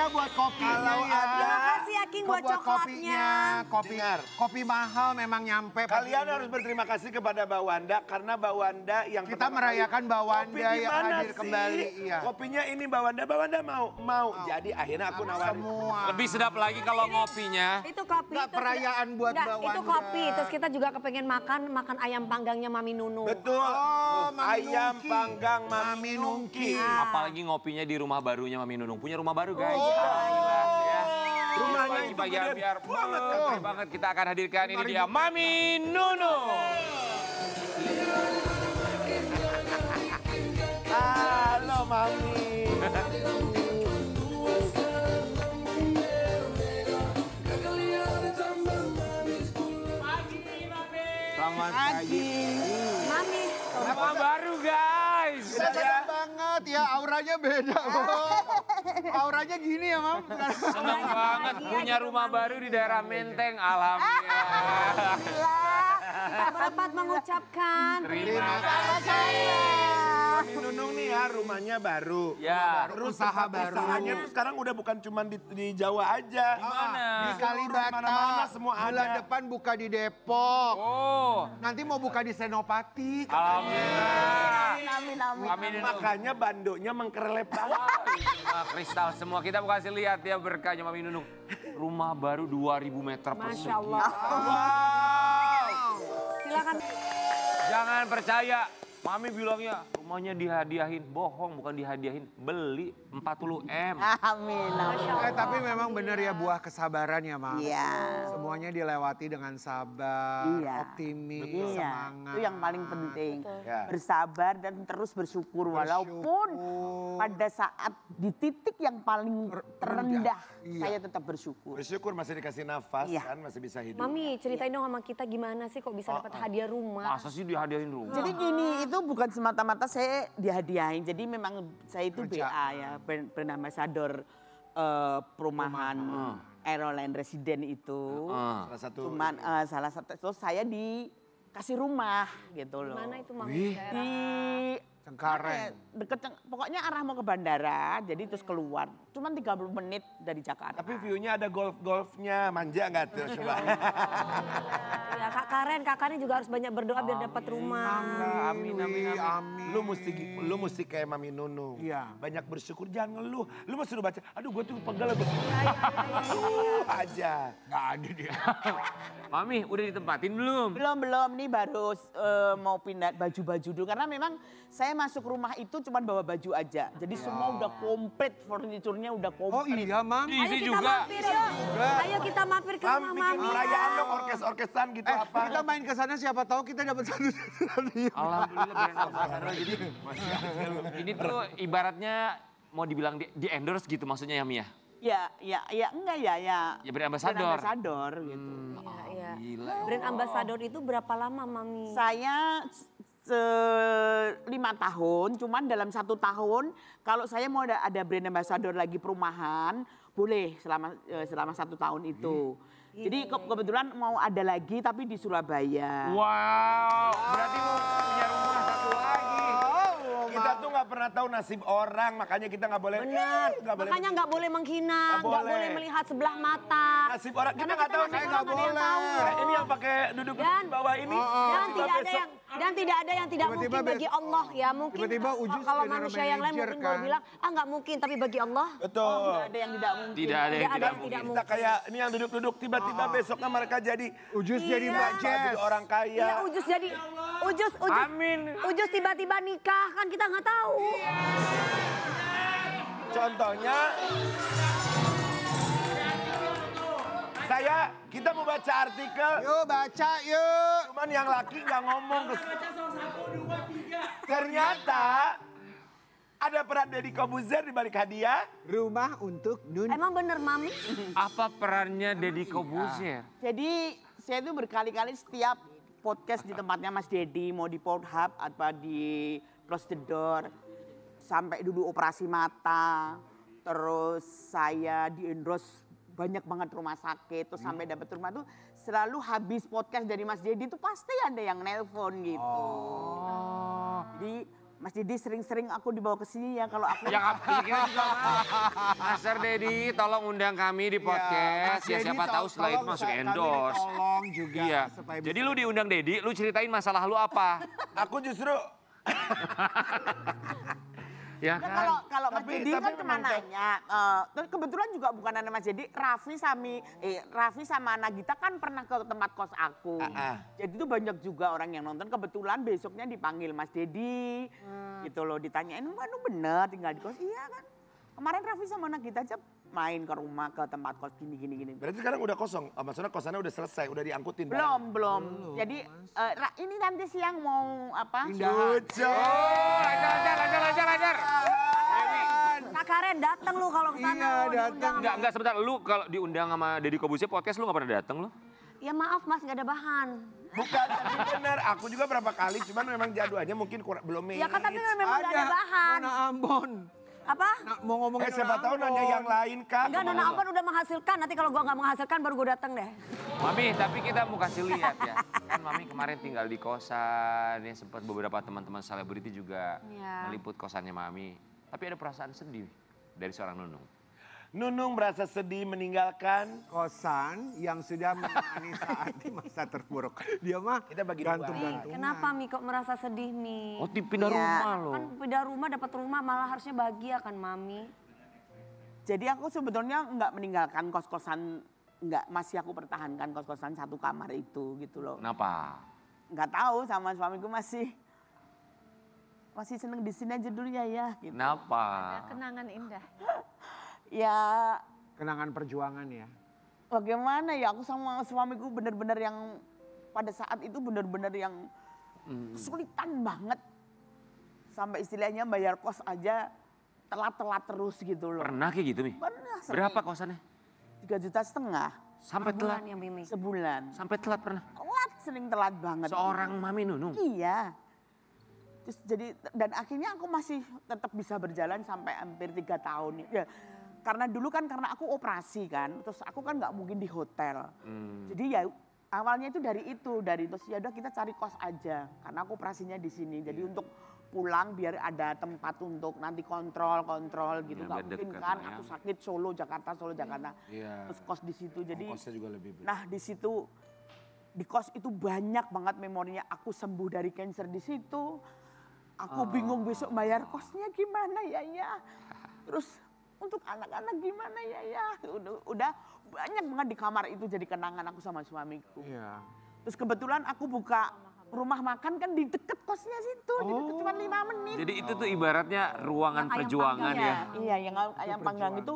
ya buat kopinya ya. Terima kasih ya King buat coklatnya. Kopi mahal memang nyampe. Kalian harus berterima kasih kepada Mbak Wanda karena Mbak Wanda yang kita merayakan Mbak Wanda yang hadir sih? kembali. Iya. Kopinya ini Mbak Wanda mau. Jadi akhirnya aku nawarin. Semua. Lebih sedap lagi kalau ngopinya. Itu kopi. Nggak, perayaan buat Mbak Wanda. Itu kopi, terus kita juga kepengen makan ayam panggangnya Mami Nunu. Betul. Ayam panggang Mami Nungki. Apalagi ngopinya di rumah barunya Mami Nunung. Punya rumah baru guys. Rumahnya Pagi itu pagi gede biar banget. banget kita akan hadirkan ini dia Mami Nunung. Halo Mami. Selamat pagi. Mami. Rumah baru guys. Beda banget ya, auranya beda. Auranya gini ya, Mam. Senang banget punya rumah baru di daerah Menteng. Alhamdulillah. Kita berempat mengucapkan Terima kasih. Mami Nunung nih ya rumahnya baru. Ya. Terus Usaha baru. usahanya tuh sekarang udah bukan cuma di Jawa aja. Mana? Di Kalibata. Mana-mana semua Bulan ada. depan buka di Depok. Oh. Nanti mau buka di Senopati. Alhamdulillah. Amin. Mami Nunung. Makanya bandonya mengkerelep banget. Kristal semua kita mau kasih lihat ya berkahnya Mami Nunung. Rumah baru 2000 meter persegi. Masya Allah. Wow. Silakan. Jangan percaya. Mami bilangnya rumahnya dihadiahin. Bohong, bukan dihadiahin. Beli 40M. Amin. Tapi memang benar ya buah kesabaran ya, Mam. Iya. Semuanya dilewati dengan sabar, Iya. optimis, Iya, semangat. itu yang paling penting. Ya. Bersabar dan terus bersyukur. Walaupun pada saat di titik yang paling terendah, Iya. saya tetap bersyukur. Bersyukur masih dikasih nafas Iya. kan, masih bisa hidup. Mami, ceritain dong sama kita gimana sih kok bisa dapat hadiah rumah. Masa sih dihadiahin rumah? Jadi gini, itu bukan semata-mata saya dihadiahin. Jadi memang saya itu Kerja. BA ya, brand ambassador perumahan Aeroline Resident itu. Salah satu. Cuman salah satu, terus saya dikasih rumah gitu loh. Mana itu Mami? Wih. Daerah? Di Cengkareng. deket, pokoknya arah mau ke bandara, jadi terus keluar. Cuman 30 menit dari Jakarta. Tapi view-nya ada golf-golfnya, manja nggak tuh coba? Ya Kak Karen juga harus banyak berdoa biar dapat rumah. Amin, amin, amin. Amin. Lu mesti kayak Mami Nunung. Iya. Banyak bersyukur, jangan ngeluh. Lu mesti suruh baca, aduh gue tuh pegel tuh. Aja. Nggak ada dia. Mami, udah ditempatin belum? Belum, nih baru mau pindah baju-baju dulu. Karena memang saya masuk rumah itu cuma bawa baju aja. Jadi semua udah komplit, furniturnya udah Oh komplit. iya, Mam. Di Ayo sini kita juga. mampir yuk. Ayo kita mampir ke Mam, rumah bikin Mami. perayaan dong, orkes-orkesan gitu apa. Kita main ke sana siapa tahu kita dapat satu. Alhamdulillah brand ambassador. Jadi ini tuh ibaratnya mau dibilang di endorse gitu maksudnya ya Mia? Ya enggak ya. Ya brand ambassador. Brand ambassador gitu. Iya. Gila. Brand ambassador itu berapa lama Mami? Saya 5 tahun, cuman dalam 1 tahun kalau saya mau ada brand ambassador lagi perumahan, boleh selama 1 tahun itu. Jadi kebetulan mau ada lagi tapi di Surabaya. Wow, berarti mau punya rumah satu lagi. Kita tuh nggak pernah tahu nasib orang, makanya kita nggak boleh. Benar. Nggak boleh. Makanya nggak boleh menghina, Nggak nggak boleh. boleh melihat sebelah mata. Nasib orang kita Karena nggak tahu. nasib Saya orang nggak nggak ada yang boleh. tahu. Ini yang pakai duduk Dan- di bawah ini. Dan tidak ada yang tidak Tiba-tiba mungkin bagi Allah ya. Mungkin tiba-tiba Ujus kalau general manusia yang lain manager, mungkin kalau kan? bilang nggak mungkin, tapi bagi Allah Betul. Tidak ada yang tidak mungkin. Tidak ada yang Tidak ada tidak yang mungkin. tidak Kita kayak ini yang duduk-duduk tiba-tiba besoknya mereka jadi Ujus jadi Mbak Jess. jadi orang kaya. Iya Ujus jadi Amin. Ujus tiba-tiba nikah kan kita nggak tahu. Contohnya kita mau baca artikel. Yuk baca yuk. Cuman yang laki nggak ngomong. Ternyata ada peran Deddy Kobuzer di balik hadiah. Rumah untuk Nun. Emang bener Mami? Apa perannya Deddy Kobuzer? Jadi saya itu berkali-kali setiap podcast di tempatnya Mas Deddy, mau di Pornhub atau di Close the Door, sampai dulu operasi mata, terus saya di endorse banyak banget rumah sakit, terus sampai dapat rumah tuh selalu habis podcast dari Mas Deddy tuh pasti ada yang nelpon gitu. Jadi Mas Dedi sering-sering aku dibawa ke sini ya kalau aku. Ya kira juga Master Dedi tolong undang kami di podcast. Ya siapa tahu setelah itu masuk endorse. Tolong juga. Iya. supaya Jadi bisa- lu diundang Dedi, lu ceritain masalah lu apa? Aku justru Ya Nah, kan? kalau Mas Tapi- Dedi tapi kan memang cuma nanya, kebetulan juga bukan anak Mas Dedi, Raffi sama Nagita kan pernah ke tempat kos aku. Jadi itu banyak juga orang yang nonton, kebetulan besoknya dipanggil Mas Dedi, gitu loh, ditanyain, waduh bener tinggal di kos, iya kan. Kemarin Raffi sama Nagita aja main ke rumah, ke tempat kos gini. berarti sekarang udah kosong. Maksudnya kosannya udah selesai, udah diangkutin. Belum. Jadi ini nanti siang mau apa? Lucu. Lancar. Kak Karen datang lu kalau kesana. Iya, lu datang. diundang. Enggak sebentar. Lu kalau diundang sama Deddy Corbuzier podcast lu gak pernah datang lu? Ya maaf mas, nggak ada bahan. Bukan, tapi bener. Aku juga berapa kali, cuman memang jadwalnya mungkin belum Ya kan tapi memang nggak ada bahan. Nona Ambon. Apa? Nah, mau ngomongin siapa tahu nanya yang lain kan. Enggak, Nona Ambon udah menghasilkan. Nanti kalau gua nggak menghasilkan baru gua datang deh. Mami, tapi kita mau kasih lihat ya. Kan Mami kemarin tinggal di kosan, ya sempat beberapa teman-teman selebriti juga Iya. meliput kosannya Mami. Tapi ada perasaan sedih dari seorang Nunung. Nunung merasa sedih meninggalkan. Kosan yang sudah menemani saat di masa terpuruk. Dia mah Kita bagi dua. gantung-gantungan. Kenapa Mi kok merasa sedih Mi? Oh, pindah Iya. rumah loh. Kan pindah rumah dapat rumah malah harusnya bahagia kan Mami. Jadi aku sebetulnya nggak meninggalkan kos-kosan, masih aku pertahankan kos-kosan satu kamar itu gitu loh. Kenapa? Nggak tahu sama suamiku masih seneng di sini aja dulu ya gitu. Kenapa? Kenangan indah. Ya Kenangan perjuangan ya. bagaimana ya, aku sama suamiku bener-bener yang pada saat itu bener-bener yang kesulitan banget. Sampai istilahnya bayar kos aja telat-telat terus gitu loh. Pernah kayak gitu Mi? Pernah. Berapa kosannya? 3,5 juta. Sampai telat? Bulan ya Mimi. Sebulan. Sampai telat pernah? Telat, sering telat banget. Seorang Mami Nunung? Iya. Terus jadi, dan akhirnya aku masih tetap bisa berjalan sampai hampir 3 tahun. Ya, karena dulu kan karena aku operasi kan, terus aku kan nggak mungkin di hotel. Jadi ya awalnya itu dari terus ya udah kita cari kos aja, karena aku operasinya di sini. Jadi untuk pulang biar ada tempat untuk nanti kontrol gitu, Ya, nggak biar mungkin deket kan lah ya. aku sakit Solo Jakarta Iya. terus kos di situ. Jadi Ongkosnya juga lebih besar. nah di situ di kos itu banyak banget memorinya. Aku sembuh dari cancer di situ. Aku bingung besok bayar kosnya gimana ya. Terus untuk anak-anak gimana ya. Udah banyak banget di kamar itu jadi kenangan aku sama suamiku. Iya. Terus kebetulan aku buka rumah makan kan di deket kosnya situ. Di deket cuma 5 menit. Jadi itu tuh ibaratnya ruangan Yang ayam perjuangan panggang ya. Iya yang ayam panggang itu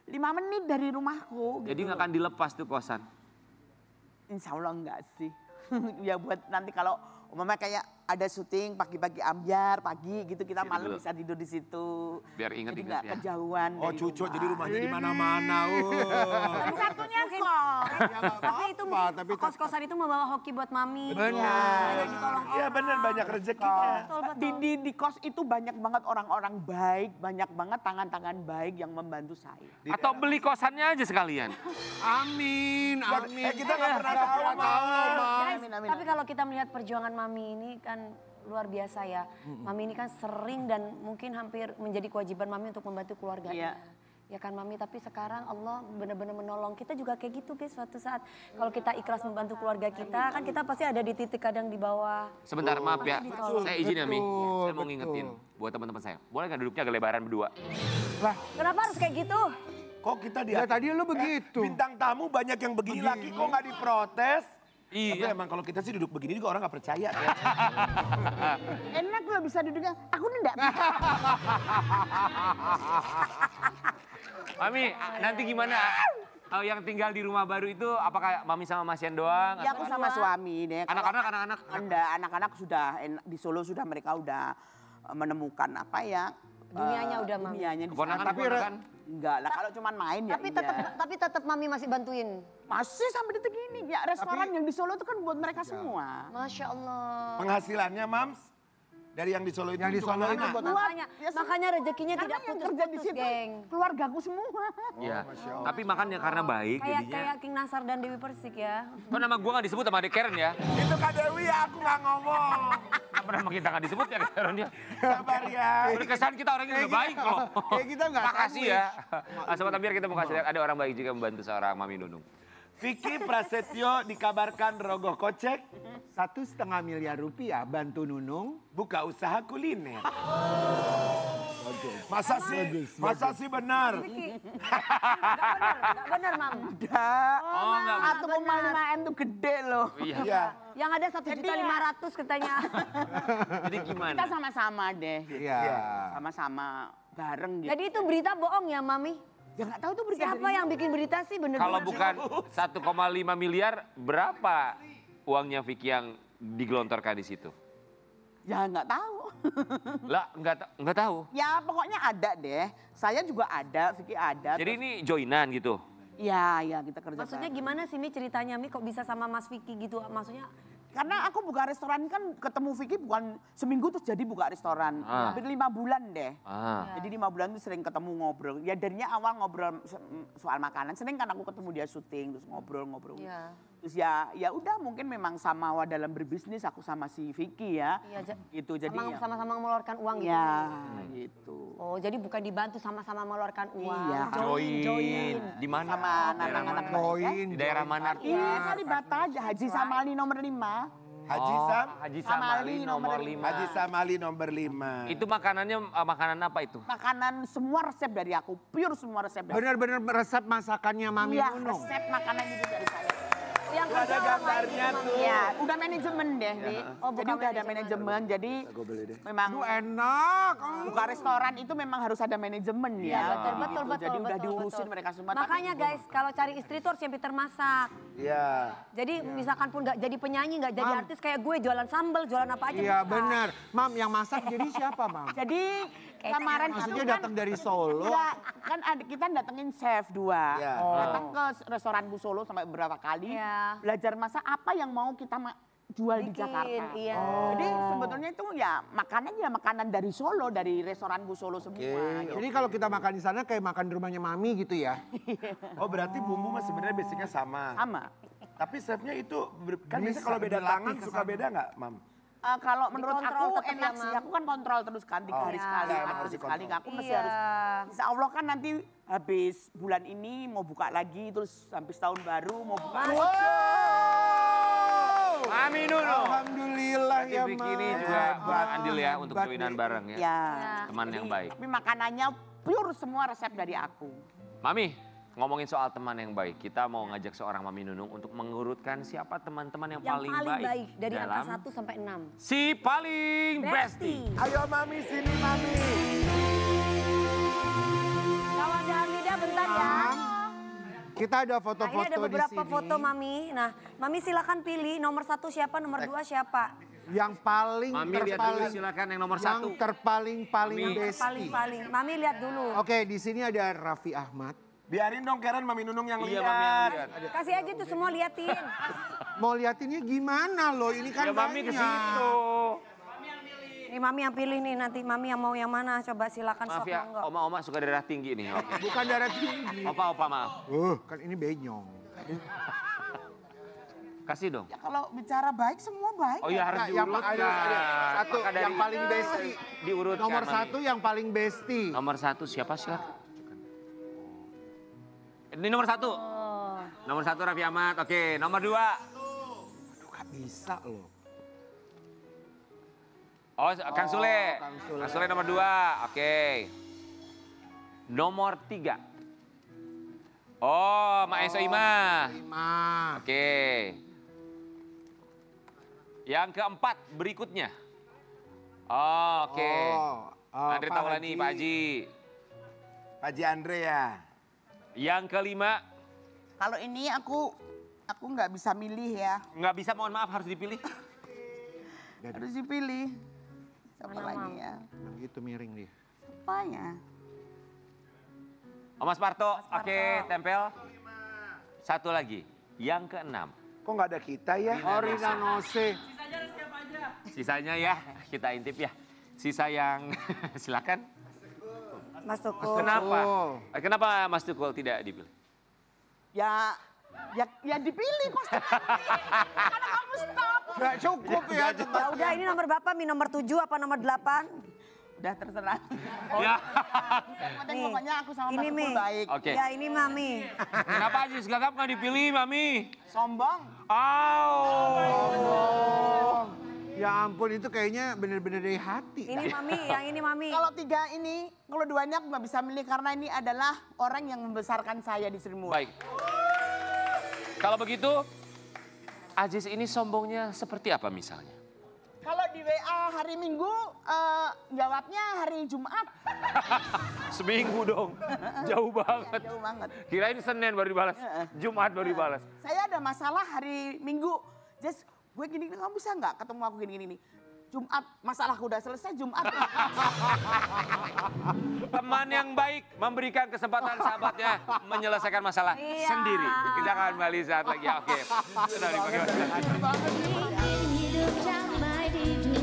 5 menit dari rumahku. Jadi gitu nggak loh. akan dilepas tuh kosan? Insya Allah enggak sih. Ya buat nanti kalau umpamanya kayak ada syuting pagi-pagi ambiar, pagi gitu kita Situ malam dulu. bisa tidur di situ. Biar Jadi inget-inget nggak ya. kejauhan. Oh dari cucu rumah. jadi rumahnya di mana-mana. Dan satunya kos. Tapi itu tapi kos-kosan itu membawa hoki buat Mami. Benar. Banyak ditolong Iya orang. bener banyak rezekinya. Betul, betul. Di kos itu banyak banget orang-orang baik, banyak banget tangan-tangan baik yang membantu saya. Atau beli kosannya aja sekalian? Amin, amin. Kita nggak pernah tahu Guys, Amin, amin, tapi kalau kita melihat perjuangan Mami ini kan luar biasa ya. Mami ini kan sering dan mungkin hampir menjadi kewajiban Mami untuk membantu keluarganya. Iya. Ya kan Mami, tapi sekarang Allah benar-benar menolong. Kita juga kayak gitu guys suatu saat. Kalau kita ikhlas membantu keluarga kita, kan kita pasti ada di titik kadang di bawah. Sebentar maaf ya, Betul, saya izin ya Mi. betul, Saya mau betul. ngingetin buat teman-teman saya. Boleh nggak duduknya agak lebaran berdua? Kenapa harus kayak gitu? Kok kita Ya tadi lu begitu. Bintang tamu banyak yang begini lagi kok nggak diprotes? Tapi Iya. emang kalau kita sih duduk begini juga orang nggak percaya ya. Enak loh bisa duduknya. Aku nih enggak bisa. Mami, nanti gimana? Oh, yang tinggal di rumah baru itu apakah Mami sama Mas Yan doang? Ya aku sama suami deh. Kalau Anak-anak? anak-anak sudah di Solo sudah mereka udah menemukan apa ya Dunianya udah, Mami. dunianya di Keponakan, sana. keponakan? Enggak lah kalau cuman main ya Tapi iya. tetap Mami masih bantuin. Masih sampai detik ini ya restoran yang di Solo itu kan buat mereka semua. Masya Allah. Penghasilannya Mams dari yang di Solo itu Yang di juga Solo mana? itu buat Makanya rezekinya Karena tidak yang kerja di putus-putus, situ geng. keluargaku semua. Iya. Tapi makannya karena baik Kayak jadinya. King Nasar dan Dewi Persik ya. Kok nama gua nggak disebut sama Adek Karen ya? Itu Kak Dewi ya aku nggak ngomong. Kenapa nama kita nggak disebut ya? Dia. Sabar ya. Berkesan kita orangnya udah baik loh. Kayak kita nggak Makasih ya. Sobat Ambiar kita mau kasih lihat ada orang baik juga membantu seorang Mami Nunung. Vicky Prasetyo dikabarkan rogoh kocek 1,5 miliar rupiah bantu Nunung. buka usaha kuliner. Masa sih benar? Nggak benar, Mam. Enggak. Oh, enggak. 1,5 M tuh gede loh. Iya. Iya. Yang ada 1.500.000 katanya. Jadi gimana? Kita sama-sama deh. Iya. Sama-sama bareng gitu. Jadi itu berita bohong ya, Mami? Ya nggak tahu tuh berita Siapa dari yang bikin berita sih bener-bener? Kalau bukan 1,5 miliar, berapa uangnya Vicky yang digelontorkan di situ? Ya nggak tahu. Lah, nggak tahu. Ya pokoknya ada deh. Saya juga ada, Vicky ada. Jadi ini joinan gitu. Iya, kita kerja. Maksudnya gimana sih Mi ceritanya Mi kok bisa sama Mas Vicky gitu? Maksudnya Karena aku buka restoran kan ketemu Vicky bukan seminggu terus jadi buka restoran. Hampir 5 bulan deh. Jadi 5 bulan tuh sering ketemu ngobrol. Ya darinya awal ngobrol soal makanan. Sering kan aku ketemu dia syuting terus ngobrol-ngobrol. Iya. Terus ya udah mungkin memang sama dalam berbisnis aku sama si Vicky ya. Iya, gitu jadi ya. sama-sama mengeluarkan uang gitu. Ya gitu. Oh, jadi bukan dibantu sama-sama mengeluarkan uang. Iya. Join. Di mana? Sama Daerah anak-anak mana? Join. Di daerah mana? Iya, di Bata aja Haji Samali nomor 5. Haji Sam, Haji Samali nomor 5. Haji Samali nomor 5. Itu makanannya makanan apa itu? Makanan semua resep dari aku, pure semua resep dari Bener-bener resep masakannya Mami Iya, Nunung. resep makanan itu dari saya. Yang Ada kerja orang lain gambarnya gitu, Mami. tuh. Iya, udah manajemen deh, Di. Oh, jadi bukan udah ada manajemen. manajemen, jadi memang Aduh enak. buka restoran itu memang harus ada manajemen ya. Betul, betul, Gitu. betul. Jadi udah betul, diurusin betul. mereka semua. Makanya guys, kalau cari istri tuh harus yang pintar masak. Iya. Jadi misalkan pun nggak jadi penyanyi, nggak jadi artis kayak gue, jualan sambal, jualan apa aja Iya bisa. benar. Mam yang masak jadi siapa Mam? Jadi kemarin Maksudnya itu kan datang dari Solo. Enggak, kan ada, kita datengin chef 2. Iya. Datang ke restoran Bu Solo sampai beberapa kali. Iya. Belajar masak apa yang mau kita jual di Bikin, Jakarta. iya. Jadi sebetulnya itu ya makanan dari Solo, dari restoran Bu Solo semua. gitu. Jadi kalau kita makan di sana kayak makan di rumahnya Mami gitu ya. Oh berarti bumbu mah sebenarnya basicnya sama. Sama. Tapi chefnya itu kan Bisa biasanya kalau beda berlatih tangan ke suka sana. beda nggak, Mam? Kalau menurut Dikontrol aku tetap enak ya, sih. Mam. Aku kan kontrol terus kan 3 hari iya. sekali, Iya, 4 harus hari sekali. dikontrol. Aku mesti Iya. harus. Insya Allah kan nanti habis bulan ini mau buka lagi, terus habis tahun baru mau buka. Mami Nunung. Alhamdulillah Berarti ya Vicky ini Mam. juga Hebat, andil ya untuk hebat joinan nih. bareng ya. Ya. Teman yang baik. Tapi makanannya pure semua resep dari aku. Mami, ngomongin soal teman yang baik, kita mau ngajak seorang Mami Nunung untuk mengurutkan siapa teman-teman yang, Yang paling, baik dari dalam angka 1 sampai 6. si paling besti. Ayo Mami sini Mami. Kawan dan Mida bentar ya. Kita ada Nah, foto-foto ini ada di beberapa sini. foto Mami. Nah, Mami silakan pilih nomor 1 siapa, nomor 2 siapa. Yang paling Mami lihat dulu terpaling, silakan yang nomor yang 1. terpaling Mami. besti. Paling-paling. Mami lihat dulu. Oke, di sini ada Raffi Ahmad. Biarin dong Karen Mami Nunung yang Iya, lihat. Mami yang lihat. Kasih aja tuh semua liatin. Mau liatinnya gimana loh? Ini kan Ya Mami ke banyak. situ. Nih Mami yang pilih nih, nanti Mami yang mau yang mana. Coba silakan Maaf sok ya, monggo. oma-oma suka darah tinggi nih. Oke. Bukan darah tinggi. Opa-opa maaf. Kan ini benyong. Kasih dong. Ya kalau bicara baik semua baik. Oh iya harus Nah, yang diurutkan. satu Maka yang paling besti. diurutkan. Nomor Mami. 1 yang paling besti. Nomor 1 siapa silakan. Ini nomor 1. Oh. Nomor 1 Raffi Ahmad. Oke, nomor 2. Aduh, gak bisa loh. Oh, Kang Sule. Kang Sule. Kang Sule nomor 2. Oke. Nomor 3. Oh, Mak Eso Ima. 5. Oke. Yang keempat berikutnya. Oh, oke. Andre Pak Taulani, Haji. Pak Haji. Pak Haji Andre ya. Yang kelima, Kalau ini aku nggak bisa milih ya. nggak bisa, mohon maaf harus dipilih. Harus dipilih. Siapa Mana, lagi Mam? ya? Yang gitu miring dia. Apa ya? Oh, Mas Parto, oke, tempel. Satu lagi, yang keenam. Kok nggak ada kita ya? Orina Nose. Sisanya ya, kita intip ya. Sisa yang, silakan. Mas Tukul. Kenapa? Kenapa Mas Tukul tidak dipilih? Ya Ya dipilih pasti. Karena kamu stop. Gak cukup ya. Ya udah, ini nomor berapa Mi? Nomor 7 apa nomor 8? Udah terserah. Ya. Yang penting pokoknya aku sama Ini Pak Mi. Kepul baik. Oke. Ya ini Mami. Kenapa Aziz Gagap nggak dipilih, Mami? Sombong. Oh. Ya ampun, itu kayaknya bener-bener dari hati. Ini Mami, yang ini Mami. Kalau 3 ini, kalau 2 ini aku nggak bisa milih karena ini adalah orang yang membesarkan saya di Sri Mulyani. Baik. Kalau begitu, Aziz ini sombongnya seperti apa misalnya? Kalau di WA hari Minggu, jawabnya hari Jumat. Seminggu dong, jauh banget. Jauh banget. Kirain Senin baru dibalas, Jumat baru dibalas. Saya ada masalah hari Minggu. Just, gue gini, kamu bisa nggak ketemu aku gini-gini? Jumat, masalahku udah selesai Jumat. Teman yang baik memberikan kesempatan sahabatnya menyelesaikan masalah Iya. sendiri. Kita akan kembali saat lagi. Oke. Sudah dipakai. Bikin hidup damai di dunia.